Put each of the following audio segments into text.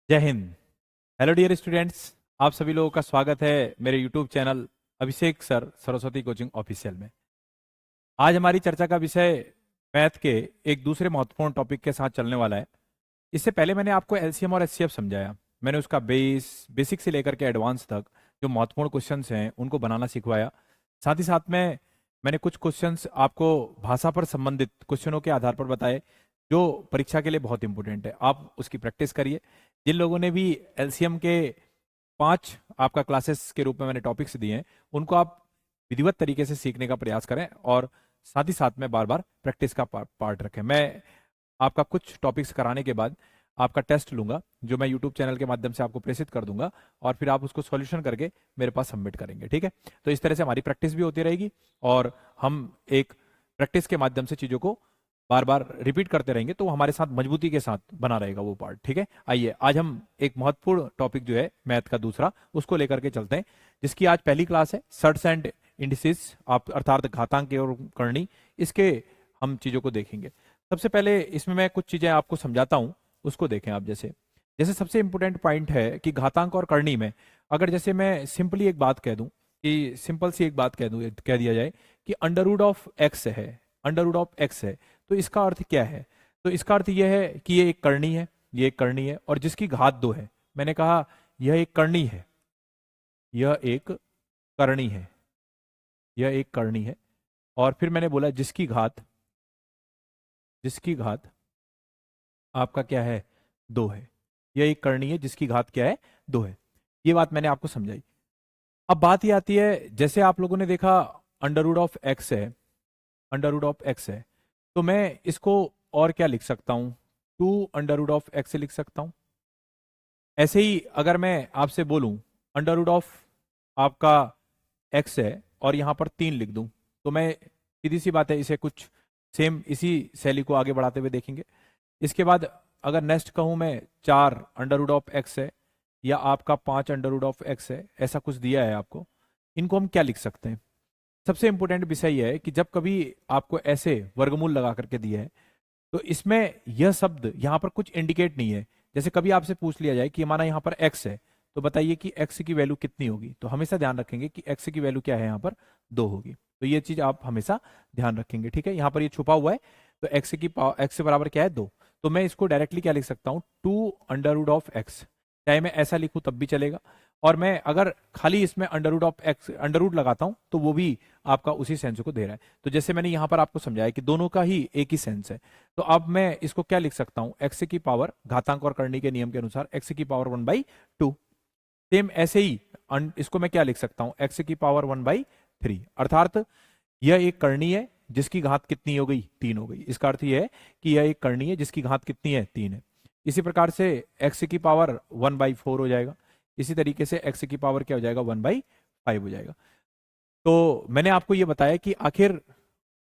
जय Hind. Hello dear students, आप सभी लोगों का स्वागत है मेरे यूट्यूब चैनल अभिषेक सर सरस्वती कोचिंग ऑफिशियल में। आज हमारी चर्चा का विषय मैथ के एक दूसरे महत्वपूर्ण टॉपिक के साथ चलने वाला है। इससे पहले मैंने आपको एलसीएम और एचसीएफ समझाया। मैंने उसका बेसिक से लेकर के एडवांस तक जो महत्वपूर्ण क्वेश्चंस हैं उनको बनाना सिखवाया। साथ ही साथ में मैंने कुछ क्वेश्चंस आपको भाषा पर संबंधित क्वेश्चनों के आधार पर बताए जो परीक्षा के लिए बहुत इंपॉर्टेंट है। आप उसकी प्रैक्टिस करिए। जिन लोगों ने भी एलसीएम के 5 आपका क्लासेस के रूप में मैंने टॉपिक्स दिए हैं उनको आप विधिवत तरीके से सीखने का प्रयास करें और साथ ही साथ में बार बार प्रैक्टिस का पार्ट रखें। मैं आपका कुछ टॉपिक्स कराने के बाद आपका टेस्ट लूंगा जो मैं यूट्यूब चैनल के माध्यम से आपको प्रेषित कर दूंगा और फिर आप उसको सॉल्यूशन करके मेरे पास सबमिट करेंगे। ठीक है, तो इस तरह से हमारी प्रैक्टिस भी होती रहेगी और हम एक प्रैक्टिस के माध्यम से चीजों को बार बार रिपीट करते रहेंगे तो हमारे साथ मजबूती के साथ बना रहेगा वो पार्ट। ठीक है, आइए आज हम एक महत्वपूर्ण टॉपिक जो है मैथ का दूसरा उसको लेकर के चलते हैं, जिसकी आज पहली क्लास है सर्ट्स एंड इंडिसेस आप अर्थात घातांक और करनी। इसके हम चीजों को देखेंगे। सबसे पहले इसमें मैं कुछ चीजें आपको समझाता हूं, उसको देखें आप। जैसे जैसे सबसे इंपॉर्टेंट पॉइंट है कि घातांक और करनी में अगर जैसे मैं सिंपली एक बात कह दूं कि सिंपल सी एक बात कह दिया जाए कि अंडर रूट ऑफ एक्स है, अंडर रूट ऑफ एक्स है, तो इसका अर्थ क्या है? तो इसका अर्थ यह है कि ये एक करनी है, ये एक करनी है और जिसकी घात 2 है। मैंने कहा यह एक करनी है, यह एक करनी है, यह एक करनी है और फिर मैंने बोला जिसकी घात आपका क्या है? 2 है। यह एक करनी है जिसकी घात क्या है? 2 है। ये बात मैंने आपको समझाई। अब बात ये आती है, जैसे आप लोगों ने देखा अंडर रूट ऑफ एक्स है, अंडर रूट ऑफ एक्स है, तो मैं इसको और क्या लिख सकता हूं? 2 अंडर रूट ऑफ एक्स लिख सकता हूं। ऐसे ही अगर मैं आपसे बोलूं अंडर रूट ऑफ आपका एक्स है और यहां पर 3 लिख दूं, तो मैं सीधी सी बात है इसे कुछ सेम इसी शैली को आगे बढ़ाते हुए देखेंगे। इसके बाद अगर नेक्स्ट कहूं मैं 4 अंडर रूट ऑफ एक्स है या आपका 5 अंडर रूट ऑफ एक्स है, ऐसा कुछ दिया है आपको, इनको हम क्या लिख सकते हैं? सबसे इंपॉर्टेंट विषय यह है कि जब कभी आपको ऐसे वर्गमूल लगा करके दिया है तो इसमें यह शब्द यहां पर कुछ इंडिकेट नहीं है। जैसे कभी आपसे पूछ लिया जाए कि हमारा यहां पर x है, तो बताइए कि x की वैल्यू कितनी होगी, तो हमेशा ध्यान रखेंगे कि x की वैल्यू क्या है, यहां पर 2 होगी। तो ये चीज आप हमेशा ध्यान रखेंगे। ठीक है, यहां पर ये छुपा हुआ है, तो x की पावर x से बराबर क्या है? 2। तो मैं इसको डायरेक्टली क्या लिख सकता हूं? 2 अंडर रूट ऑफ एक्स। चाहे मैं ऐसा लिखूं तब भी चलेगा, और मैं अगर खाली इसमें under root of x under root लगाता हूं तो वो भी आपका उसी सेंस को दे रहा है। तो जैसे मैंने यहां पर आपको समझाया कि दोनों का ही एक ही सेंस है, तो अब मैं इसको क्या लिख सकता हूं? एक्स की पावर घातांक और करनी के नियम के अनुसार एक्स की पावर 1/2। सेम ऐसे ही इसको मैं क्या लिख सकता हूं? एक्स की पावर 1/3। अर्थात यह एक करनी है जिसकी घात कितनी हो गई? 3 हो गई। इसका अर्थ यह है कि यह एक करनी है जिसकी घात कितनी है? 3 है। इसी प्रकार से एक्स की पावर 1/4 हो जाएगा। इसी तरीके से एक्स की पावर क्या हो जाएगा? 1/5 हो जाएगा। तो मैंने आपको यह बताया कि आखिर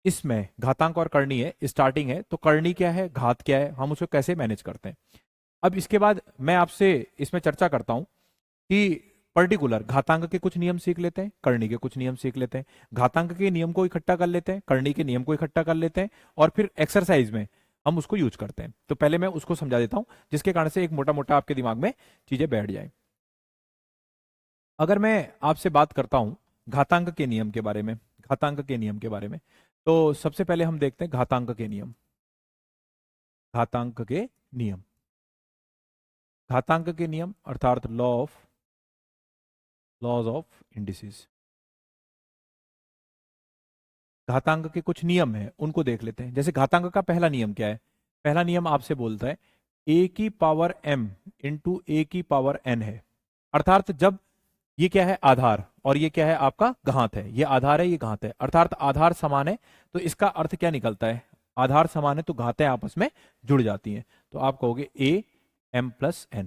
इसमें घातांक और करनी है, स्टार्टिंग है, तो करनी क्या है, घात क्या है, हम उसको कैसे मैनेज करते हैं। अब इसके बाद मैं आपसे इसमें चर्चा करता हूं कि पर्टिकुलर घातांक के कुछ नियम सीख लेते हैं, करनी के कुछ नियम सीख लेते हैं, घातांक के नियम को इकट्ठा कर लेते हैं, करनी के नियम को इकट्ठा कर लेते हैं और फिर एक्सरसाइज में हम उसको यूज करते हैं। तो पहले मैं उसको समझा देता हूं जिसके कारण से एक मोटा मोटा आपके दिमाग में चीजें बैठ जाए। अगर मैं आपसे बात करता हूं घातांक के नियम के बारे में, घातांक के नियम के बारे में, तो सबसे पहले हम देखते हैं घातांक के नियम। घातांक के नियम, घातांक के नियम अर्थात लॉज ऑफ इंडिसेस। घातांक के कुछ नियम हैं उनको देख लेते हैं। जैसे घातांक का पहला नियम क्या है? पहला नियम आपसे बोलता है a की पावर m इंटू ए की पावर n है। अर्थात जब ये क्या है? आधार, और ये क्या है? आपका घात है। ये आधार है, ये घात है, अर्थात आधार समान है। तो इसका अर्थ क्या निकलता है? आधार समान है तो घातें आपस में जुड़ जाती हैं। तो आप कहोगे a m प्लस n।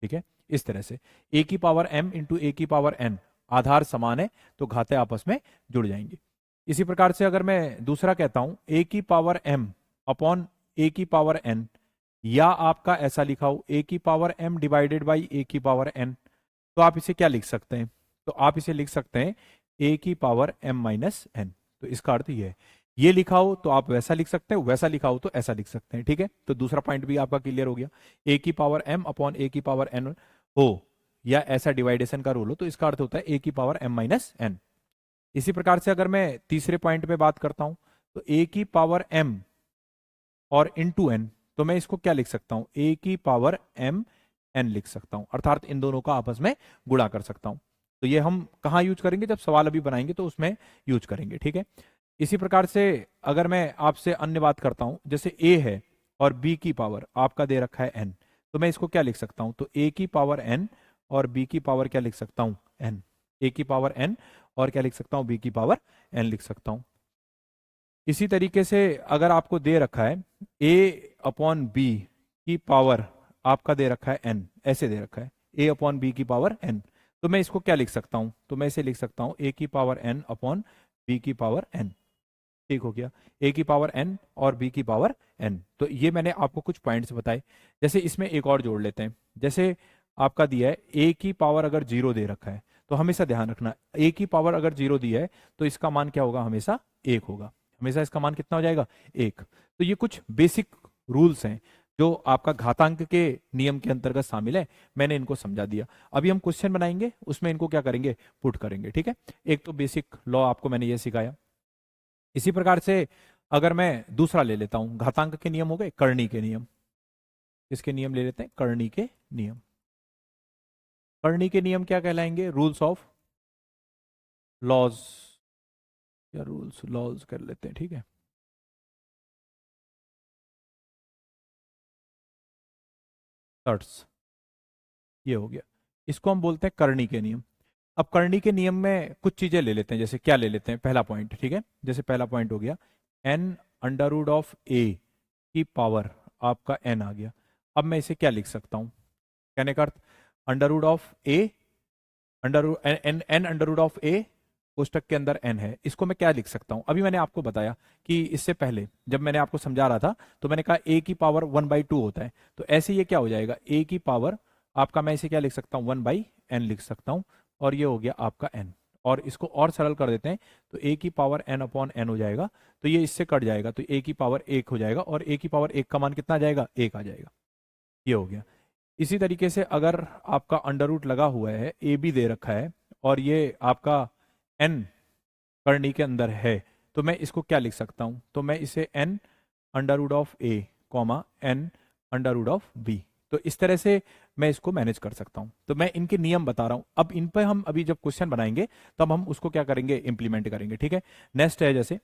ठीक है, इस तरह से a की पावर m इंटू ए की पावर n, आधार समान है तो घातें आपस में जुड़ जाएंगी। इसी प्रकार से अगर मैं दूसरा कहता हूं a की पावर m अपॉन a की पावर n, या आपका ऐसा लिखा हो a की power m divided by a की पावर n, तो आप इसे क्या लिख सकते हैं? तो आप इसे लिख सकते हैं a की पावर m माइनस n। तो इसका अर्थ यह है, ये लिखा हो तो आप वैसा लिख सकते हैं, वैसा लिखा हो तो ऐसा लिख सकते हैं, ठीक है। तो दूसरा पॉइंट भी आपका क्लियर हो गया। ए की पावर m अपॉन ए की पावर n हो या ऐसा डिवाइडेशन का रूल हो तो इसका अर्थ होता है ए की पावर m माइनस n। इसी प्रकार से अगर मैं तीसरे पॉइंट पे बात करता हूं तो ए की पावर m और इंटू n, तो मैं इसको क्या लिख सकता हूं, ए की पावर m n लिख सकता हूं, अर्थात इन दोनों का आपस में गुणा कर सकता हूं। तो ये हम कहां यूज करेंगे, जब सवाल अभी बनाएंगे तो उसमें यूज करेंगे, ठीक है। इसी प्रकार से अगर मैं आपसे अन्य बात करता हूं, जैसे a है और b की पावर आपका दे रखा है n, तो मैं इसको क्या लिख सकता हूं, तो a की पावर n और b की पावर क्या लिख सकता हूं, n। a की पावर n और क्या लिख सकता हूं, b की पावर n लिख सकता हूं। इसी तरीके से अगर आपको दे रखा है a अपॉन बी की पावर आपका दे रखा है n, ऐसे दे रखा है a अपॉन बी की पावर n, तो मैं इसको क्या लिख सकता हूं, तो मैं इसे लिख सकता हूं a की पावर n अपॉन b की पावर n। ठीक हो गया, a की पावर n और b की पावर n। तो ये मैंने आपको कुछ पॉइंट्स बताए। जैसे इसमें एक और जोड़ लेते हैं, जैसे आपका दिया है a की पावर अगर 0 दे रखा है तो हमेशा ध्यान रखना a की पावर अगर 0 दिया है तो इसका मान क्या होगा, हमेशा 1 होगा, हमेशा इसका मान कितना हो जाएगा, 1। तो ये कुछ बेसिक रूल्स हैं जो आपका घातांक के नियम के अंतर्गत शामिल है, मैंने इनको समझा दिया। अभी हम क्वेश्चन बनाएंगे उसमें इनको क्या करेंगे, पुट करेंगे, ठीक है। एक तो बेसिक लॉ आपको मैंने ये सिखाया। इसी प्रकार से अगर मैं दूसरा ले लेता हूं, घातांक के नियम हो गए, करनी के नियम। इसके नियम ले लेते हैं, करनी के नियम। करनी के नियम क्या कहलाएंगे, रूल्स ऑफ लॉज, या रूल्स लॉज कर लेते हैं, ठीक है। सर्ट्स, ये हो गया, इसको हम बोलते हैं करनी के नियम। अब करनी के नियम में कुछ चीजें ले लेते हैं, जैसे क्या ले लेते हैं, पहला पॉइंट, ठीक है। जैसे पहला पॉइंट हो गया एन अंडर रूट ऑफ ए की पावर आपका एन आ गया। अब मैं इसे क्या लिख सकता हूं, कहने का अर्थ under root of A, under N N under root of A कोष्टक के अंदर एन है, इसको मैं क्या लिख सकता हूं। अभी मैंने आपको बताया कि इससे पहले जब मैंने आपको समझा रहा था तो मैंने कहा ए की पावर 1/2 होता है, तो ऐसे ये क्या हो जाएगा, ए की पावर आपका, मैं इसे क्या लिख सकता हूं, 1/n लिख सकता हूं, और ये हो गया आपका n। और इसको और सरल कर देते हैं तो a की पावर n अपॉन n हो जाएगा, तो ये इससे कट जाएगा तो a की पावर 1 हो जाएगा, और a की पावर 1 का मान कितना आ जाएगा, 1 आ जाएगा, ये हो गया। इसी तरीके से अगर आपका अंडर रूट लगा हुआ है, ए बी दे रखा है और ये आपका n करनी के अंदर है, तो मैं इसको क्या लिख सकता हूं, तो मैं इसे n under root of A comma n under root of B, तो इस तरह से मैं इसको मैनेज कर सकता हूं। तो मैं इनके नियम बता रहा हूं, अब इन पर हम अभी जब क्वेश्चन बनाएंगे तब हम उसको क्या करेंगे, इंप्लीमेंट करेंगे, ठीक है। नेक्स्ट है, जैसे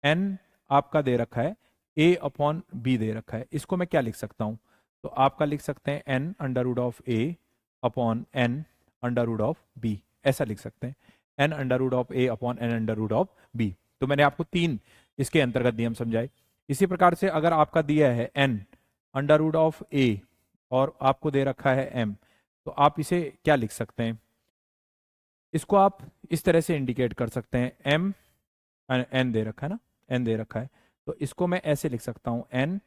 n आपका दे रखा है a अपॉन बी दे रखा है, इसको मैं क्या लिख सकता हूं, तो आपका लिख सकते हैं n under root of A upon n under root of B, ऐसा लिख सकते हैं, n under root of A upon n under root of B. तो मैंने आपको 3 इसके अंतर्गत नियम समझाए। इसी प्रकार से अगर आपका दिया है n अंडर रूट ऑफ ए और आपको दे रखा है m, तो आप इसे क्या लिख सकते हैं, इसको आप इस तरह से इंडिकेट कर सकते हैं, m n दे रखा है ना, n दे रखा है, तो इसको मैं ऐसे लिख सकता हूं, n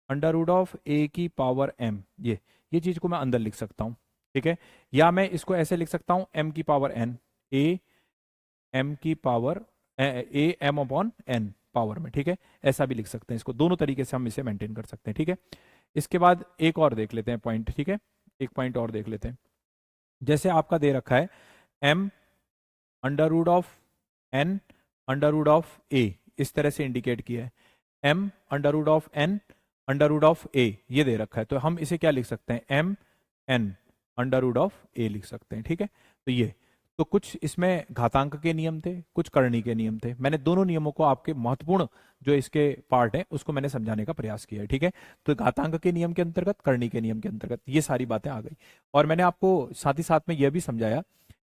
अंडर रूट ऑफ ए की पावर m, ये चीज को मैं अंदर लिख सकता हूं, ठीक है। या मैं इसको ऐसे लिख सकता हूं, m की पावर n, a m की पावर ए m अपॉन n पावर में, ठीक है, ऐसा भी लिख सकते हैं इसको, दोनों तरीके से हम इसे मेंटेन कर सकते हैं, ठीक है। इसके बाद एक और देख लेते हैं पॉइंट, ठीक है, एक पॉइंट और देख लेते हैं। जैसे आपका दे रखा है m under root of n under root of a, इस तरह से इंडिकेट किया है, m under root of n under root of a ये दे रखा है, तो हम इसे क्या लिख सकते हैं, m n under root of a लिख सकते हैं, ठीक है। तो ये तो कुछ इसमें घातांक के नियम थे, कुछ करनी के नियम थे, मैंने दोनों नियमों को आपके महत्वपूर्ण जो इसके पार्ट है उसको मैंने समझाने का प्रयास किया है, ठीक है। तो घातांक के नियम के अंतर्गत, करनी के नियम के अंतर्गत ये सारी बातें आ गई, और मैंने आपको साथ ही साथ में यह भी समझाया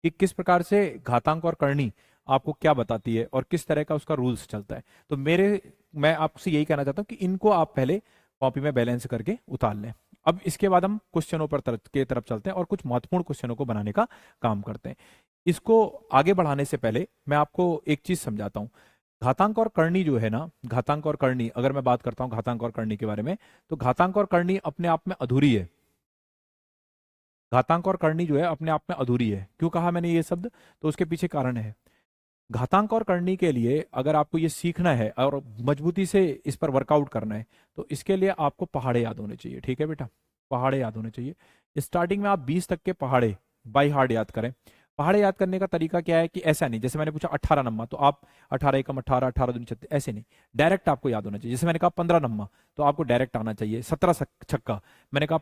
कि किस प्रकार से घातांक और करनी आपको क्या बताती है और किस तरह का उसका रूल्स चलता है। तो मैं आपसे यही कहना चाहता हूं कि इनको आप पहले कॉपी में बैलेंस करके उतार लें। अब इसके बाद हम क्वेश्चनों पर के तरफ चलते हैं और कुछ महत्वपूर्ण क्वेश्चनों को बनाने का काम करते हैं। इसको आगे बढ़ाने से पहले मैं आपको एक चीज समझाता हूं। घातांक और करनी जो है ना, घातांक और करनी, अगर मैं बात करता हूं घातांक और करनी के बारे में, तो घातांक और करनी अपने आप में अधूरी है। घातांक और करनी जो है अपने आप में अधूरी है। क्यों कहा मैंने ये शब्द, तो उसके पीछे कारण है। घातांक और करनी के लिए अगर आपको ये सीखना है और मजबूती से इस पर वर्कआउट करना है तो इसके लिए आपको पहाड़े याद होने चाहिए। ठीक है बेटा, पहाड़े याद होने चाहिए। स्टार्टिंग में आप 20 तक के पहाड़े बाई हार्ट याद करें। पहाड़े याद करने का तरीका क्या है कि ऐसा नहीं, जैसे मैंने पूछा 18 नंबर तो आप 18 एकम 18, 18 दूनी 36, ऐसे नहीं, डायरेक्ट आपको याद होना चाहिए। जैसे मैंने कहा 15 नंबर तो आपको डायरेक्ट आना चाहिए। 17 छक्का, मैंने कहा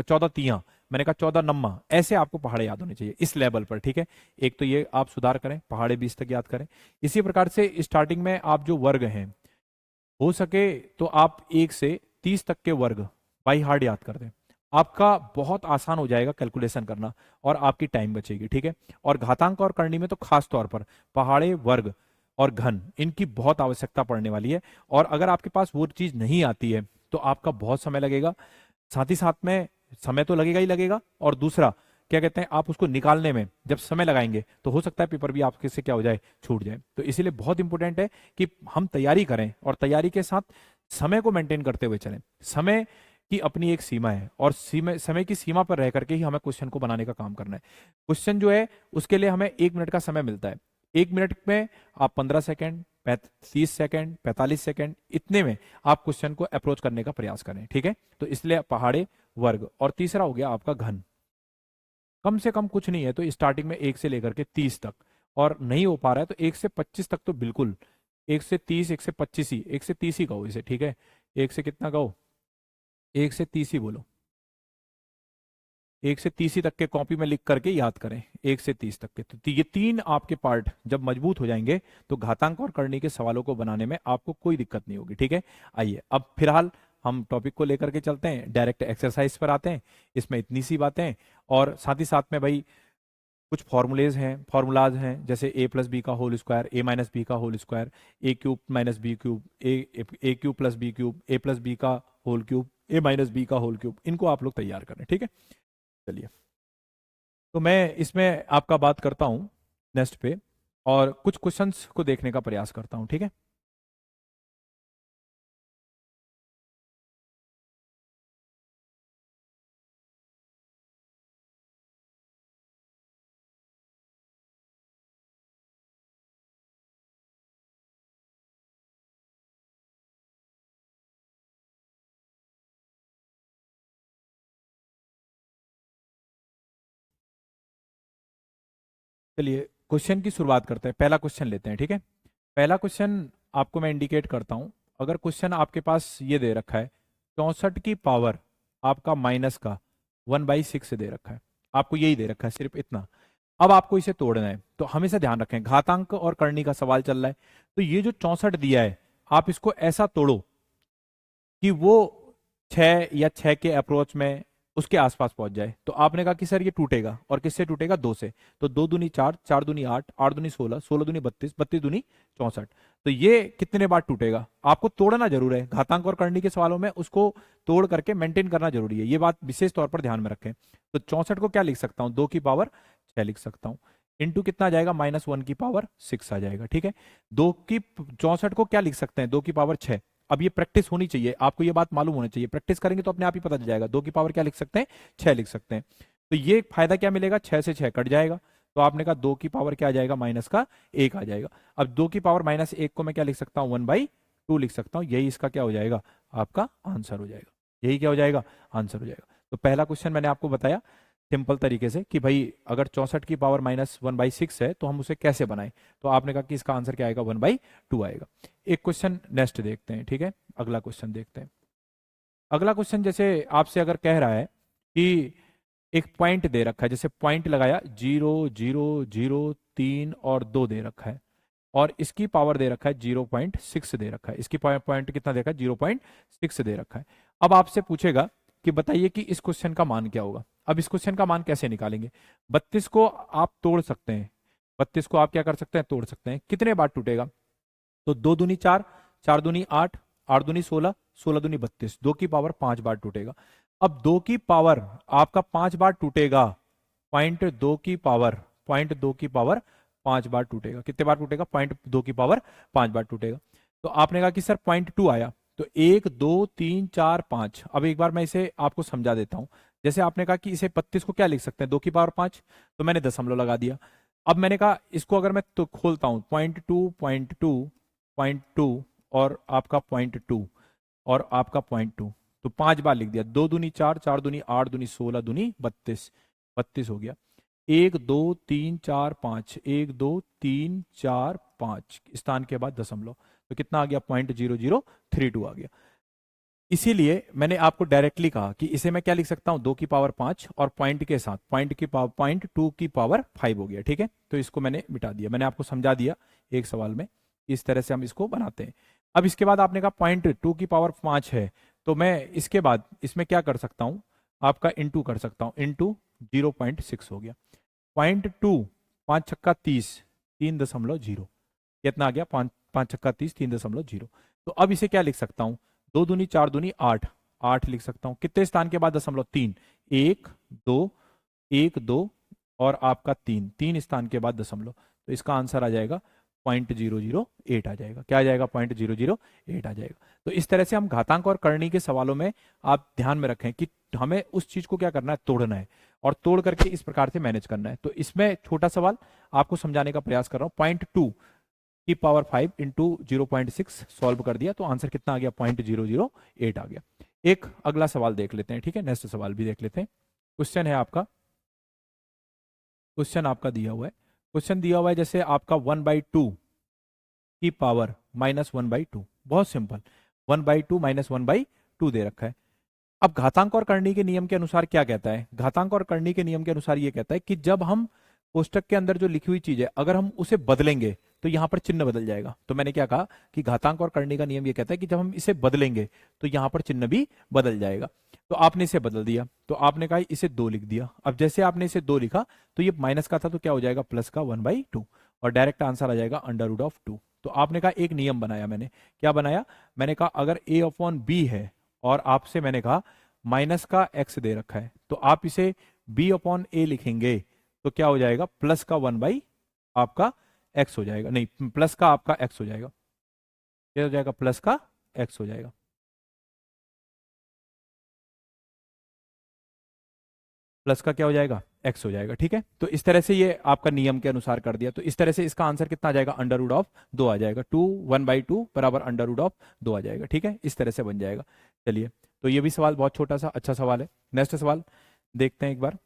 14 तियां, मैंने कहा 14 नम्मा, ऐसे आपको पहाड़े याद होने चाहिए इस लेवल पर। ठीक है, एक तो ये आप सुधार करें, पहाड़े 20 तक याद करें। इसी प्रकार से स्टार्टिंग में आप जो वर्ग हैं, हो सके तो आप 1 से 30 तक के वर्ग बाई हार्ट याद कर दें। आपका बहुत आसान हो जाएगा कैलकुलेशन करना और आपकी टाइम बचेगी। ठीक है, और घातांक और करनी में तो खास तौर पर पहाड़े, वर्ग और घन, इनकी बहुत आवश्यकता पड़ने वाली है। और अगर आपके पास वो चीज नहीं आती है तो आपका बहुत समय लगेगा, साथ ही साथ में समय तो लगेगा ही लगेगा, और दूसरा क्या कहते हैं, आप उसको निकालने में जब समय लगाएंगे तो हो सकता है पेपर भी आपके से क्या हो जाए, छूट जाए। तो इसीलिए बहुत इंपॉर्टेंट है कि हम तैयारी करें और तैयारी के साथ समय को मेंटेन करते हुए चलें। समय की अपनी एक सीमा है और समय की सीमा पर रह करके ही हमें क्वेश्चन को बनाने का काम करना है। क्वेश्चन जो है उसके लिए हमें 1 मिनट का समय मिलता है। 1 मिनट में आप 15 सेकेंड, 30 सेकेंड, 45 सेकेंड, इतने में आप क्वेश्चन को अप्रोच करने का प्रयास करें। ठीक है, तो इसलिए पहाड़े, वर्ग, और तीसरा हो गया आपका घन। कम से कम कुछ नहीं है तो स्टार्टिंग में 1 से लेकर के 30 तक, और नहीं हो पा रहा है तो 1 से 25 तक तो बिल्कुल, 1 से 30, 1 से 25 ही, 1 से 30 ही कहो इसे। ठीक है, 1 से कितना कहो, 1 से 30 ही बोलो। 1 से 30 ही तक के कॉपी में लिख करके याद करें, 1 से 30 तक के। तो ये 3 आपके पार्ट जब मजबूत हो जाएंगे तो घातांक और करनी के सवालों को बनाने में आपको कोई दिक्कत नहीं होगी। ठीक है, आइए अब फिलहाल हम टॉपिक को लेकर के चलते हैं, डायरेक्ट एक्सरसाइज पर आते हैं। इसमें इतनी सी बातें, और साथ ही साथ में भाई कुछ फॉर्मूलाज हैं, जैसे ए प्लस बी का होल स्क्वायर, ए माइनस बी का होल स्क्वायर, ए क्यूब माइनस बी क्यूब, ए क्यूब प्लस बी क्यूब, ए प्लस बी का होल क्यूब, ए माइनस बी का होल क्यूब, इनको आप लोग तैयार करें। ठीक है, चलिए तो मैं इसमें आपका बात करता हूँ नेक्स्ट पे, और कुछ क्वेश्चंस को देखने का प्रयास करता हूँ। ठीक है, चलिए क्वेश्चन की शुरुआत करते हैं। पहला क्वेश्चन लेते हैं। ठीक है, पहला क्वेश्चन आपको मैं इंडिकेट करता हूं। अगर क्वेश्चन आपके पास ये दे रखा है 64 की पावर आपका माइनस का 1/6 दे रखा है, आपको यही दे रखा है, सिर्फ इतना। अब आपको इसे तोड़ना है, तो हमेशा ध्यान रखें घातांक और करनी का सवाल चल रहा है, तो ये जो 64 दिया है आप इसको ऐसा तोड़ो कि वो 6 या 6 के अप्रोच में उसके आसपास पहुंच जाए। तो आपने कहा कि सर ये टूटेगा, और किससे टूटेगा, 2 से। तो 2 दूनी 4, 4 दूनी 8, 8 दूनी 16, 16 दूनी 32, 32 दूनी 64। तो ये कितने बार टूटेगा, आपको तोड़ना जरूर है। घातांक और करनी के सवालों में उसको तोड़ करके मेंटेन करना जरूरी है, ये बात विशेष तौर पर ध्यान में रखें। तो 64 को क्या लिख सकता हूं, 2 की पावर 6 लिख सकता हूं, इंटू कितना आ जाएगा, -1 की पावर 6 आ जाएगा। ठीक है, 64 को क्या लिख सकते हैं, 2 की पावर 6। अब ये प्रैक्टिस होनी चाहिए, आपको ये बात मालूम होनी चाहिए, प्रैक्टिस करेंगे तो अपने आप ही पता चल जाएगा। 2 की पावर क्या लिख सकते हैं, 6 लिख सकते हैं। तो ये फायदा क्या मिलेगा, 6 से 6 कट जाएगा, तो आपने कहा 2 की पावर क्या आ जाएगा, -1 आ जाएगा। अब 2 की पावर -1 को मैं क्या लिख सकता हूँ, 1/2 लिख सकता हूँ। यही इसका क्या हो जाएगा, आपका आंसर हो जाएगा। यही क्या हो जाएगा, आंसर हो जाएगा। तो पहला क्वेश्चन मैंने आपको बताया सिंपल तरीके से कि भाई अगर 64 की पावर -1/6 है तो हम उसे कैसे बनाएं। तो आपने कहा कि इसका आंसर क्या आएगा, 1/2 आएगा। एक क्वेश्चन नेक्स्ट देखते हैं। ठीक है, अगला क्वेश्चन देखते हैं। अगला क्वेश्चन जैसे आपसे अगर कह रहा है कि एक पॉइंट दे रखा है, जैसे पॉइंट लगाया 0, 0, 0, 3 और 2 दे रखा है, और इसकी पावर दे रखा है 0.6 दे रखा है, इसकी पॉइंट कितना दे रखा है, 0.6 दे रखा है। अब आपसे पूछेगा कि बताइए कि इस क्वेश्चन का मान क्या होगा। अब इस क्वेश्चन का मान कैसे निकालेंगे, 32 को आप तोड़ सकते हैं, 32 को आप क्या कर सकते हैं, तोड़ सकते हैं। कितने बार टूटेगा, तो 2 दूनी 4, 4 दूनी 8, 8 दूनी 16, 16 दूनी 32, 2 की पावर 5 बार टूटेगा। अब 2 की पावर आपका 5 बार टूटेगा, पॉइंट 2 की पावर 5 बार टूटेगा। कितने बार टूटेगा, पॉइंट 2 की पावर 5 बार टूटेगा। तो आपने कहा कि सर पॉइंट 2 आया, तो 1 2 3 4 5। अब एक बार मैं इसे आपको समझा देता हूं। जैसे आपने कहा कि इसे 32 को क्या लिख सकते हैं, 2 की पावर 5, तो मैंने दशमलव लगा दिया। अब मैंने कहा इसको अगर मैं तो खोलता हूं, 0.2 0.2 0.2 और आपका 0.2 और आपका 0.2, तो 5 बार लिख दिया। 2 दूनी 4, 4 दूनी 8, दूनी 16, दूनी 32, 32 हो गया। 1 2 3 4 5, 1 2 3 4 5 स्थान के बाद दशमलव, तो कितना आ गया? 0.0032 आ गया। इसीलिए मैंने आपको डायरेक्टली कहा कि इसे मैं क्या लिख सकता हूं, 2 की पावर 5 और पॉइंट के साथ पॉइंट की पावर 0.2 की पावर 5 हो गया। ठीक है, तो इसको मैंने मिटा दिया, मैंने आपको समझा दिया एक सवाल में। इस तरह से हम इसको बनाते हैं। अब इसके बाद आपने कहा 0.2 की पावर 5 है, तो मैं इसके बाद इसमें क्या कर सकता हूं, आपका इंटू कर सकता हूं, इंटू 0.6 हो गया। 0.2, 5 छक्का 30, 3.0, कितना आ गया? 5 5 छक्का 30, 3.0। तो अब इसे क्या लिख सकता हूं, 2 दूनी 4 दूनी 8, 8 लिख सकता हूं। कितने स्थान के बाद दशमलव? 3, 1 2, 1 2 और आपका 3, 3 स्थान के बाद दशमलव, तो इसका आंसर आ जाएगा 0.008 आ जाएगा। क्या आ जाएगा? 0.008 आ जाएगा। तो इस तरह से हम घातांक और करनी के सवालों में आप ध्यान में रखें कि हमें उस चीज को क्या करना है, तोड़ना है, और तोड़ करके इस प्रकार से मैनेज करना है। तो इसमें छोटा सवाल आपको समझाने का प्रयास कर रहा हूं। 0.2 की पावर 5 इंटू 0.6 सॉल्व कर दिया, तो आंसर कितना आ गया? 0.008 आ गया। एक अगला सवाल देख लेते हैं, ठीक है, नेक्स्ट सवाल भी देख लेते हैं। क्वेश्चन है आपका, क्वेश्चन आपका दिया हुआ है, क्वेश्चन दिया हुआ है जैसे आपका 1/2 की पावर -1/2, बहुत सिंपल, 1/2 -1/2 दे रखा है। अब घातांक और करनी के नियम के अनुसार क्या कहता है? घातांक और करनी के नियम के अनुसार ये कहता है कि जब हम कोष्टक के अंदर जो लिखी हुई चीज है अगर हम उसे बदलेंगे तो यहां पर चिन्ह बदल जाएगा। तो मैंने क्या कहा कि घातांक और करनी का नियम ये कहता है कि जब हम इसे बदलेंगे तो यहां पर चिन्ह भी बदल जाएगा। तो आपने इसे बदल दिया, तो आपने कहा इसे 2 लिख दिया। अब जैसे आपने इसे 2 लिखा तो ये माइनस का था, तो क्या हो जाएगा? प्लस का 1/2, और डायरेक्ट आंसर आ जाएगा √2। तो आपने कहा एक नियम बनाया, मैंने क्या बनाया? मैंने कहा अगर a/b है और आपसे मैंने कहा माइनस का x दे रखा है, तो आप इसे b/a लिखेंगे तो क्या हो जाएगा? प्लस का 1/ आपका x हो जाएगा, नहीं, प्लस का आपका x हो जाएगा। क्या हो जाएगा? प्लस का x हो जाएगा। प्लस का क्या हो जाएगा? x हो जाएगा। ठीक है, तो इस तरह से ये आपका नियम के अनुसार कर दिया। तो इस तरह से इसका आंसर कितना आ जाएगा? √2 आ जाएगा। 1/2 बराबर √2 आ जाएगा। ठीक है, इस तरह से बन जाएगा। चलिए, तो ये भी सवाल बहुत छोटा सा अच्छा सवाल है। नेक्स्ट सवाल देखते हैं एक बार।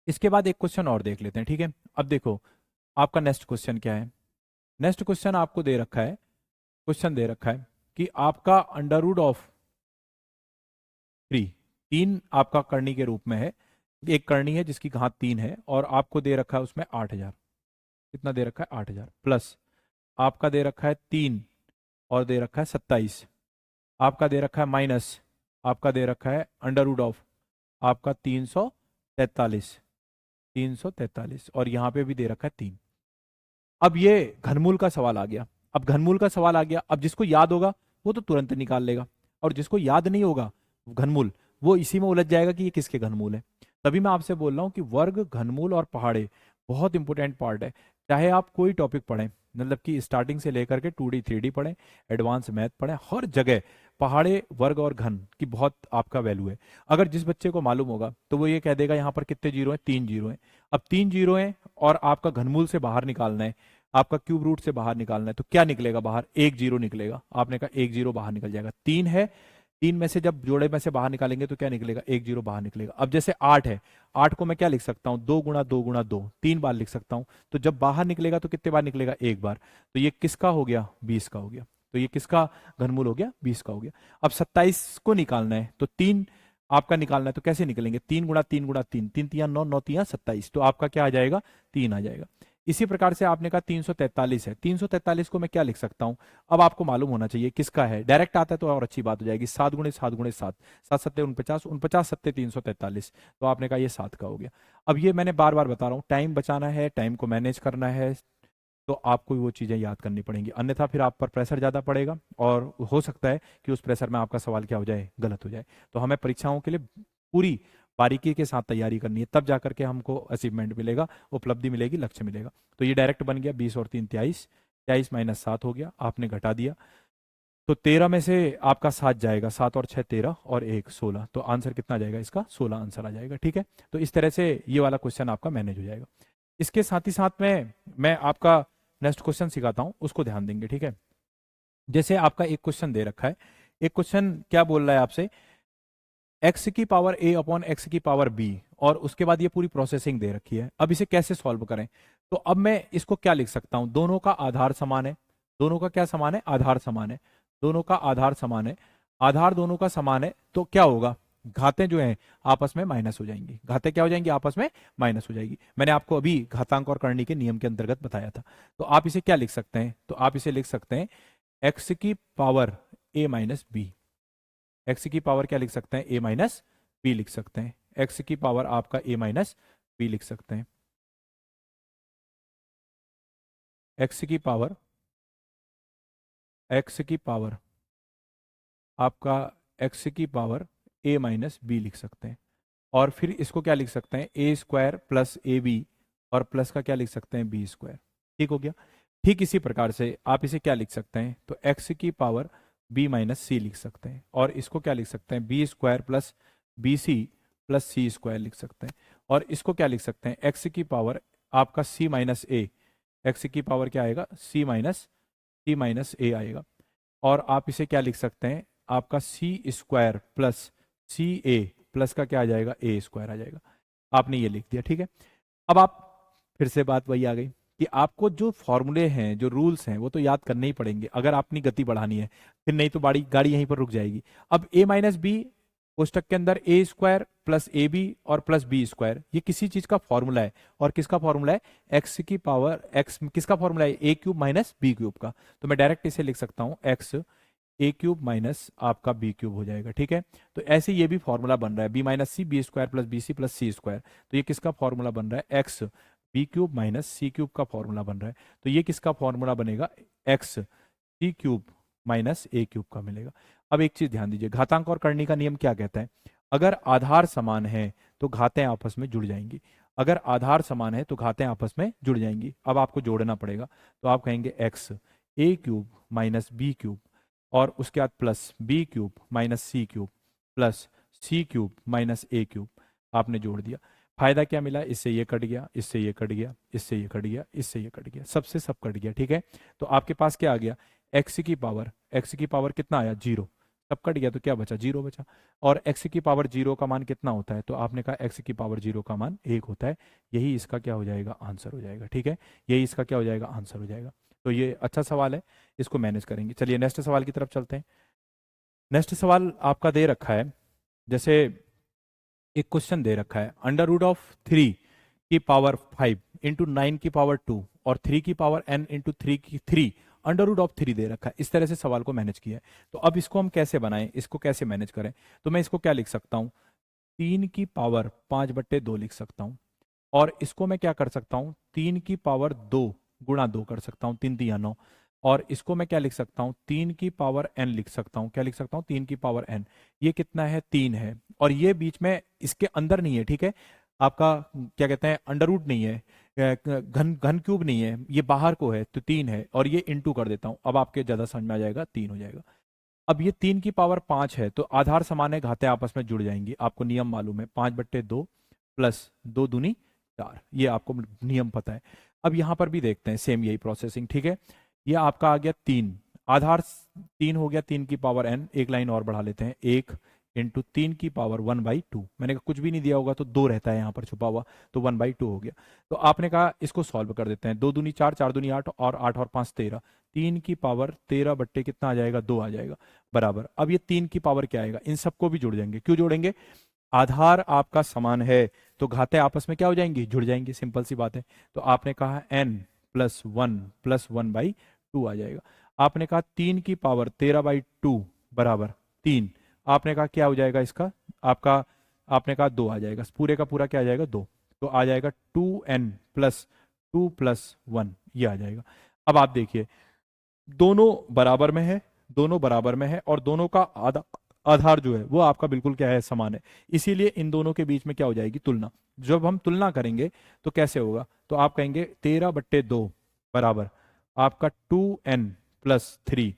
इसके बाद एक क्वेश्चन और देख लेते हैं, ठीक है। अब देखो आपका नेक्स्ट क्वेश्चन क्या है। नेक्स्ट क्वेश्चन आपको दे रखा है, क्वेश्चन दे रखा है कि आपका √3, 3 आपका करनी के रूप में है। एक करनी है जिसकी घात 3 है और आपको दे रखा है उसमें 8,000। कितना दे रखा है? 8,000 प्लस आपका दे रखा है 3 और दे रखा है 27। आपका दे रखा है माइनस आपका दे रखा है √ आपका 343, 343, और यहां पे भी दे रखा है 3। अब ये घनमूल का सवाल आ गया। अब घनमूल का सवाल आ गया, अब जिसको याद होगा वो तो तुरंत निकाल लेगा, और जिसको याद नहीं होगा घनमूल, वो इसी में उलझ जाएगा कि ये किसके घनमूल है। तभी मैं आपसे बोल रहा हूँ कि वर्ग, घनमूल और पहाड़े बहुत इंपॉर्टेंट पार्ट है। चाहे आप कोई टॉपिक पढ़ें, मतलब कि स्टार्टिंग से लेकर के 2D 3D पढ़ें, एडवांस मैथ पढ़ें, हर जगह पहाड़े, वर्ग और घन की बहुत आपका वैल्यू है। अगर जिस बच्चे को मालूम होगा तो वो ये कह देगा यहाँ पर कितने जीरो हैं? 3 जीरो हैं। अब 3 जीरो हैं और आपका घनमूल से बाहर निकालना है, आपका क्यूब रूट से बाहर निकालना है, तो क्या निकलेगा बाहर? 1 जीरो निकलेगा। आपने कहा 1 जीरो बाहर निकल जाएगा। 3 है, 3 में से जब जोड़े में से बाहर निकालेंगे तो क्या निकलेगा? 1 जीरो बाहर निकलेगा। अब जैसे 8 है, 8 को मैं क्या लिख सकता हूँ? 2 × 2 × 2, 3 बार लिख सकता हूँ। तो जब बाहर निकलेगा तो कितने बार निकलेगा? 1 बार। तो ये किसका हो गया? 20 का हो गया। तो ये किसका घनमूल हो गया? 20 का हो गया। अब 27 को निकालना है, तो 3 आपका निकालना है, तो कैसे निकलेंगे? 3 × 3 × 3, 3 तिया 9, 9 तिया 27, तो आपका क्या आ जाएगा? 3 आ जाएगा। इसी प्रकार से आपने कहा 343 है, 343 को मैं क्या लिख सकता हूं? अब आपको मालूम होना चाहिए किसका है। डायरेक्ट आता है तो और अच्छी बात हो जाएगी। 7 × 7 × 7, 7 × 7 = 49, 49 7 = 343, तो आपने कहा ये 7 का हो गया। अब ये मैंने बार बार बता रहा हूँ, टाइम बचाना है, टाइम को मैनेज करना है, तो आपको वो चीज़ें याद करनी पड़ेंगी, अन्यथा फिर आप पर प्रेशर ज़्यादा पड़ेगा और हो सकता है कि उस प्रेशर में आपका सवाल क्या हो जाए? गलत हो जाए। तो हमें परीक्षाओं के लिए पूरी बारीकी के साथ तैयारी करनी है, तब जाकर के हमको अचीवमेंट मिलेगा, उपलब्धि मिलेगी, लक्ष्य मिलेगा। तो ये डायरेक्ट बन गया 20 और 3 23, 23 - 7 हो गया, आपने घटा दिया। तो 13 में से आपका 7 जाएगा, 7 और 6 13 और 1 16, तो आंसर कितना आ जाएगा इसका? 16 आंसर आ जाएगा। ठीक है, तो इस तरह से ये वाला क्वेश्चन आपका मैनेज हो जाएगा। इसके साथ ही साथ में मैं आपका नेक्स्ट क्वेश्चन सिखाता हूं, उसको ध्यान देंगे। ठीक है, जैसे आपका एक क्वेश्चन दे रखा है, एक क्वेश्चन क्या बोल रहा है आपसे, एक्स की पावर ए अपॉन एक्स की पावर बी, और उसके बाद ये पूरी प्रोसेसिंग दे रखी है। अब इसे कैसे सॉल्व करें? तो अब मैं इसको क्या लिख सकता हूं, दोनों का आधार समान है। दोनों का क्या समान है? आधार समान है। दोनों का आधार समान है, आधार दोनों का समान है, तो क्या होगा, घातें जो हैं आपस में माइनस हो जाएंगी। घातें क्या हो जाएंगी? आपस में माइनस हो जाएगी। मैंने आपको अभी घातांक और करनी के नियम के अंतर्गत बताया था। तो आप इसे क्या लिख सकते हैं? तो आप इसे लिख सकते हैं एक्स की पावर ए माइनस बी। एक्स की पावर क्या लिख सकते हैं? ए माइनस बी लिख सकते हैं। एक्स की पावर आपका ए माइनस बी लिख सकते हैं। एक्स की पावर, एक्स की पावर आपका, एक्स की पावर ए माइनस बी लिख सकते हैं। और फिर इसको क्या लिख सकते हैं? A square plus A B, और प्लस का क्या लिख सकते हैं? B square. ठीक हो गया। ठीक इसी प्रकार से आप इसे क्या लिख सकते हैं? तो एक्स की पावर बी माइनस सी लिख सकते हैं, और इसको क्या लिख सकते हैं? B square plus B C plus C square लिख सकते हैं। और इसको क्या लिख सकते हैं? एक्स की पावर आपका सी माइनस ए, एक्स की पावर क्या आएगा? सी माइनस ए आएगा। और आप इसे क्या लिख सकते हैं? आपका सी स्क्वायर प्लस सी ए, प्लस का क्या आ जाएगा? ए स्क्वायर आ जाएगा। आपने ये लिख दिया। ठीक है, अब आप, फिर से बात वही आ गई कि आपको जो फॉर्मूले हैं, जो रूल्स हैं, वो तो याद करने ही पड़ेंगे अगर अपनी गति बढ़ानी है, फिर नहीं तो गाड़ी यहीं पर रुक जाएगी। अब ए माइनस बी कोष्टक के अंदर ए स्क्वायर प्लस ए बी और प्लस बी स्क्वायर, ये किसी चीज का फॉर्मूला है। और किसका फॉर्मूला है? एक्स की पावर एक्स, किसका फॉर्मूला है? ए क्यूब माइनस बी क्यूब का। तो मैं डायरेक्ट इसे लिख सकता हूं, एक्स ए क्यूब माइनस आपका बी क्यूब हो जाएगा। ठीक है, तो ऐसे ये भी फॉर्मूला बन रहा है, B minus C B square plus B C plus C square. तो ये किसका फॉर्मूला बन रहा है? X B cube minus C cube का फॉर्मूला बन रहा है। तो ये किसका फॉर्मूला बनेगा? X C cube minus A cube का मिलेगा। अब एक चीज ध्यान दीजिए, घातांक और करनी का नियम क्या कहता है? अगर आधार समान है तो घातें आपस में जुड़ जाएंगी। अगर आधार समान है तो घातें आपस में जुड़ जाएंगी। अब आपको जोड़ना पड़ेगा, तो आप कहेंगे एक्स ए क्यूब माइनस बी क्यूब, और उसके बाद plus B cube minus C cube plus C cube minus A cube. आपने जोड़ दिया। फायदा क्या मिला? इससे ये कट गया, इससे ये कट गया, इससे ये कट गया, इससे ये कट गया, सबसे सब कट गया। ठीक है, तो आपके पास क्या आ गया? एक्स की पावर, एक्स की पावर कितना आया? जीरो। सब कट गया तो क्या बचा? जीरो बचा। और एक्स की पावर जीरो का मान कितना होता है? तो आपने कहा एक्स की पावर जीरो का मान एक होता है। यही इसका क्या हो जाएगा? आंसर हो जाएगा। ठीक है, यही इसका क्या हो जाएगा? आंसर हो जाएगा। तो ये अच्छा सवाल है, इसको मैनेज करेंगे। चलिए नेक्स्ट सवाल की तरफ चलते हैं। नेक्स्ट सवाल आपका दे रखा है, जैसे एक क्वेश्चन दे रखा है, अंडर रूट ऑफ 3 की पावर 5 इंटू 9 की पावर 2 और 3 की पावर n इंटू 3 की 3 अंडर रूट ऑफ 3 दे रखा है। इस तरह से सवाल को मैनेज किया है। तो अब इसको हम कैसे बनाएं, इसको कैसे मैनेज करें? तो मैं इसको क्या लिख सकता हूं? 3 की पावर 5/2 लिख सकता हूं। और इसको मैं क्या कर सकता हूं? 3 की पावर 2 गुणा 2 कर सकता हूं, 3 3 9। और इसको मैं क्या लिख सकता हूं? 3 की पावर n लिख सकता हूं। क्या लिख सकता हूं? 3 की पावर n। ये कितना है? 3 है। और ये बीच में इसके अंदर नहीं है। ठीक है, आपका क्या कहते हैं, अंडर रूट नहीं है, घन घन क्यूब नहीं है, ये बाहर को है, तो 3 है। और ये इंटू कर देता हूं, अब आपके ज्यादा समझ में आ जाएगा, 3 हो जाएगा। अब ये 3 की पावर 5 है, तो आधार समान है, घातें आपस में जुड़ जाएंगी। आपको नियम मालूम है, 5/2 प्लस 2 दूनी 4, ये आपको नियम पता है। अब यहां पर भी देखते हैं सेम यही प्रोसेसिंग। ठीक है, ये आपका आ गया 3, आधार 3 हो गया, 3 की पावर n, एक लाइन और बढ़ा लेते हैं, 1 इंटू 3 की पावर 1/2। मैंने कहा कुछ भी नहीं दिया होगा तो 2 रहता है यहाँ पर छुपा हुआ, तो 1/2 हो गया। तो आपने कहा इसको सॉल्व कर देते हैं, 2 दूनी 4, 4 दूनी 8, और 8 और 5 13, 3 की पावर 13 बट्टे कितना आ जाएगा? 2 आ जाएगा, बराबर। अब ये 3 की पावर क्या आएगा? इन सबको भी जुड़ जाएंगे। क्यों जोड़ेंगे? आधार आपका समान है, तो घातें आपस में क्या हो जाएंगी? जुड़ जाएंगी, सिंपल सी बात है। तो आपने कहा n प्लस 1 आ जाएगा। आपने कहा 3 की पावर 13/2 बराबर 3। आपने कहा क्या हो जाएगा इसका? आपका, आपने कहा 2 आ जाएगा, पूरे का पूरा क्या आ जाएगा? 2। तो आ जाएगा 2n प्लस 2+1, ये आ जाएगा। अब आप देखिए, दोनों बराबर में है, दोनों बराबर में है, और दोनों का आधार जो है वो आपका बिल्कुल क्या है? समान है। इसीलिए इन दोनों के बीच में क्या हो जाएगी? तुलना। जब हम तुलना करेंगे तो कैसे होगा? तो आप कहेंगे 13/2 बराबर आपका 2n प्लस 3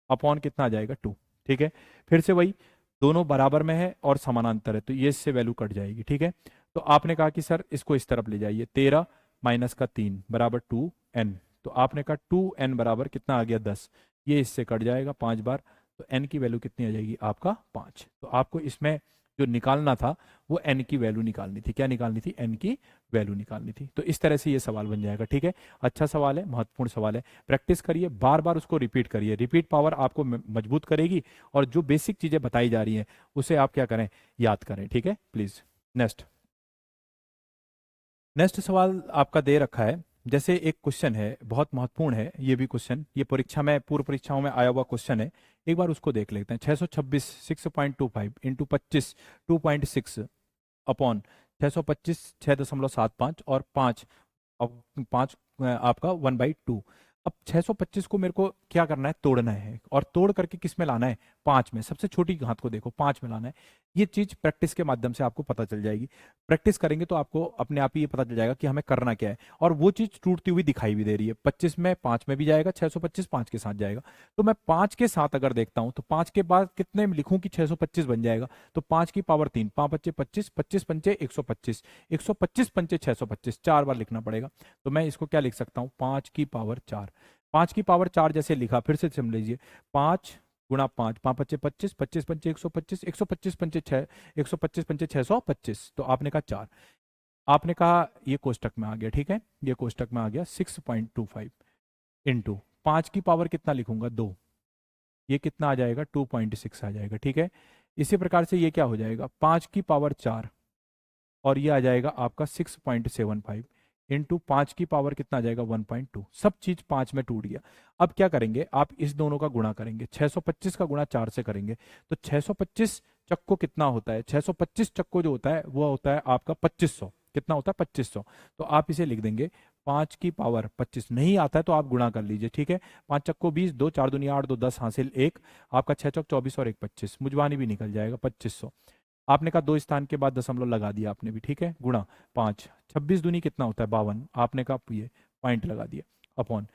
अपॉन कितना आ जाएगा 2। ठीक है, फिर से वही, दोनों बराबर में है और समानांतर है तो ये इससे वैल्यू कट जाएगी। ठीक है, तो आपने कहा कि सर इसको इस तरफ ले जाइए, 13 माइनस का 3 बराबर 2n। तो आपने कहा 2n बराबर कितना आ गया 10, ये इससे कट जाएगा 5 बार, तो n की वैल्यू कितनी आ जाएगी आपका 5। तो आपको इसमें जो निकालना था वो n की वैल्यू निकालनी थी। क्या निकालनी थी? n की वैल्यू निकालनी थी। तो इस तरह से ये सवाल बन जाएगा। ठीक है, अच्छा सवाल है, महत्वपूर्ण सवाल है, प्रैक्टिस करिए, बार बार उसको रिपीट करिए। रिपीट पावर आपको मजबूत करेगी और जो बेसिक चीजें बताई जा रही हैं उसे आप क्या करें, याद करें। ठीक है, प्लीज नेक्स्ट। नेक्स्ट सवाल आपका दे रखा है, जैसे एक क्वेश्चन है, बहुत महत्वपूर्ण है ये भी क्वेश्चन, ये परीक्षा में, पूर्व परीक्षाओं में आया हुआ क्वेश्चन है, एक बार उसको देख लेते हैं। 626 6.25 इंटू 25 2.6 अपॉन 625 6.75 और 5 अब 5 आपका 1/2। अब 625 को मेरे को क्या करना है, तोड़ना है, और तोड़ करके किस में लाना है, 5 में, सबसे छोटी घात को देखो 5 में लाना है। ये चीज प्रैक्टिस के माध्यम से आपको पता चल जाएगी। प्रैक्टिस करेंगे तो आपको अपने आप ही ये पता चल जाएगा कि हमें करना क्या है, और वो चीज टूटती हुई दिखाई भी दे रही है। 25 में 5 में भी जाएगा, 625 5 के साथ जाएगा, तो मैं 5 के साथ अगर देखता हूं तो 5 के बाद कितने में लिखूं कि 625 बन जाएगा, तो 5 की पावर 3, 5 बच्चे 25, 25 पंचे 125, 125 पंचे 625, 4 बार लिखना पड़ेगा। तो मैं इसको क्या लिख सकता हूं, 5 की पावर 4। 5 की पावर 4 जैसे लिखा, फिर से समझ लीजिए, 5 गुणा 5, 5 पच्चे 25, 25 पंचे 125, 125 पंचे 6, 125 पंचे 625, तो आपने कहा 4। आपने कहा ये कोष्टक में आ गया। ठीक है, ये कोष्टक में आ गया 6.25 इंटू 5 की पावर कितना लिखूंगा, 2, ये कितना आ जाएगा 2.6 आ जाएगा। ठीक है, इसी प्रकार से ये क्या हो जाएगा, 5 की पावर 4 और ये आ जाएगा आपका 6.75 इंटू 5 की पावर कितना आ जाएगा 1.2। सब चीज 5 में टूट गया। अब क्या करेंगे, आप इस दोनों का गुणा करेंगे, 625 का गुणा 4 से करेंगे तो 625 चक्को कितना होता है, 625 चक्को जो होता है वो होता है आपका 2500। कितना होता है 2500। तो आप इसे लिख देंगे 5 की पावर 25, नहीं आता है तो आप गुणा कर लीजिए। ठीक है, 5 चक्को 20, 2 4 दूनी 8, 2 10 हासिल 1, आपका 6 चौक 24 और 1 25, मुजवानी भी निकल जाएगा 2500। आपने कहा 2 स्थान के बाद दशमलव लगा दिया आपने भी। ठीक है, गुणा 5, 26 दूनी कितना होता है 52, आपने कहा ये पॉइंट लगा दिया, अपॉन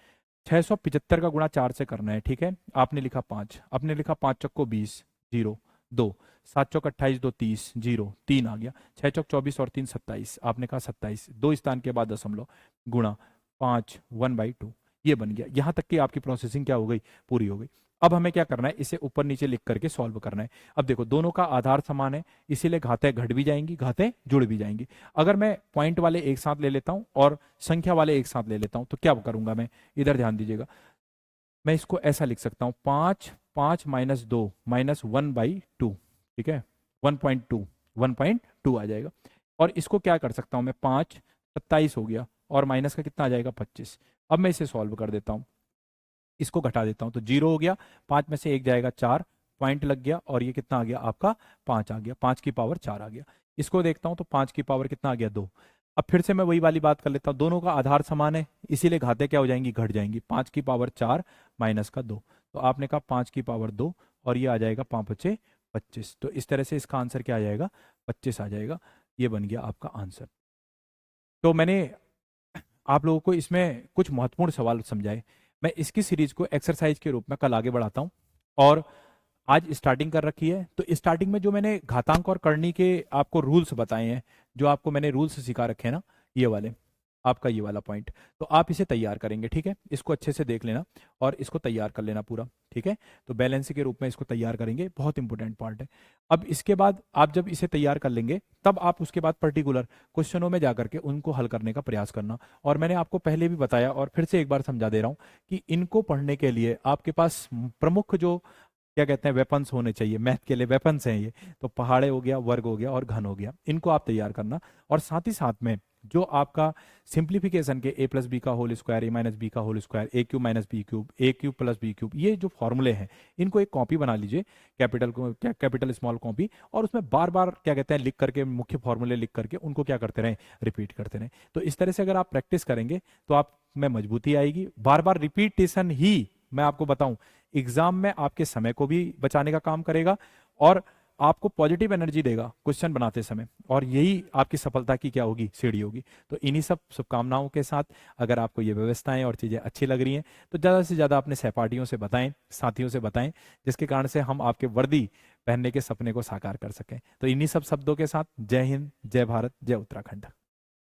675 का गुणा 4 से करना है। ठीक है, आपने लिखा 5, आपने लिखा 5 चक्को 20, 0 2, 7 चौक 28, 2 30, 0 3 आ गया, 6 चौक 24 और 3 27, आपने कहा 27, 2 स्थान के बाद दशमलव, गुणा 5 1/2, ये बन गया। यहां तक कि आपकी प्रोसेसिंग क्या हो गई, पूरी हो गई। अब हमें क्या करना है, इसे ऊपर नीचे लिख करके सॉल्व करना है। अब देखो दोनों का आधार समान है, इसीलिए घातें घट भी जाएंगी, घातें जुड़ भी जाएंगी। अगर मैं पॉइंट वाले एक साथ ले लेता हूं और संख्या वाले एक साथ ले लेता हूं तो क्या करूंगा मैं, इधर ध्यान दीजिएगा, मैं इसको ऐसा लिख सकता हूं, 5 5 माइनस 2 माइनस 1/2। ठीक है, 1.2, 1.2 आ जाएगा। और इसको क्या कर सकता हूं मैं, 5 27 हो गया और माइनस का कितना आ जाएगा 25। अब मैं इसे सॉल्व कर देता हूं, इसको घटा देता हूं तो 0 हो गया, 5 में से 1 जाएगा 4, पॉइंट लग गया, और ये कितना आ गया आपका 5 आ गया, 5 की पावर 4 आ गया। इसको देखता हूं तो 5 की पावर कितना आ गया 2। अब फिर से मैं वही वाली बात कर लेता हूं, दोनों का आधार समान है इसीलिए घातें क्या हो जाएंगी, घट जाएंगी, 5 की पावर 4 माइनस का 2, तो आपने कहा 5 की पावर 2 और ये आ जाएगा 5 बचे 25। तो इस तरह से इसका आंसर क्या आ जाएगा, 25 आ जाएगा। ये बन गया आपका आंसर। तो मैंने आप लोगों को इसमें कुछ महत्वपूर्ण सवाल समझाए, मैं इसकी सीरीज को एक्सरसाइज के रूप में कल आगे बढ़ाता हूं। और आज स्टार्टिंग कर रखी है, तो स्टार्टिंग में जो मैंने घातांक और करनी के आपको रूल्स बताए हैं, जो आपको मैंने रूल्स सिखा रखे हैं ना, ये वाले, आपका ये वाला पॉइंट, तो आप इसे तैयार करेंगे। ठीक है, इसको अच्छे से देख लेना और इसको तैयार कर लेना पूरा। ठीक है, तो बैलेंस के रूप में इसको तैयार करेंगे, बहुत इंपॉर्टेंट पार्ट है। अब इसके बाद आप जब इसे तैयार कर लेंगे तब आप उसके बाद पर्टिकुलर क्वेश्चनों में जाकर के उनको हल करने का प्रयास करना। और मैंने आपको पहले भी बताया और फिर से एक बार समझा दे रहा हूं कि इनको पढ़ने के लिए आपके पास प्रमुख जो क्या कहते हैं वेपन्स होने चाहिए, मैथ के लिए वेपन्स हैं ये, तो पहाड़े हो गया, वर्ग हो गया और घन हो गया, इनको आप तैयार करना। और साथ ही साथ में जो आपका सिंप्लीफिकेशन के ए प्लस बी का होल स्क्वायर, ए माइनस बी का होल स्क्वायर, ए क्यूब माइनस बी क्यूब, ए क्यूब प्लस बी क्यूब, ये जो फॉर्मूले हैं इनको एक कॉपी बना लीजिए, कैपिटल स्मॉल कॉपी, और उसमें बार बार क्या कहते हैं लिख करके, मुख्य फॉर्मूले लिख करके उनको क्या करते रहें, रिपीट करते रहें। तो इस तरह से अगर आप प्रैक्टिस करेंगे तो आप में मजबूती आएगी। बार बार रिपीटेशन ही, मैं आपको बताऊं, एग्जाम में आपके समय को भी बचाने का काम करेगा और आपको पॉजिटिव एनर्जी देगा क्वेश्चन बनाते समय, और यही आपकी सफलता की क्या होगी, सीढ़ी होगी। तो इन्हीं सब शुभकामनाओं के साथ अगर आपको ये व्यवस्थाएं और चीज़ें अच्छी लग रही हैं तो ज़्यादा से ज़्यादा अपने सहपाठियों से बताएं, साथियों से बताएं, जिसके कारण से हम आपके वर्दी पहनने के सपने को साकार कर सकें। तो इन्हीं सब शब्दों के साथ जय हिंद, जय भारत, जय उत्तराखंड।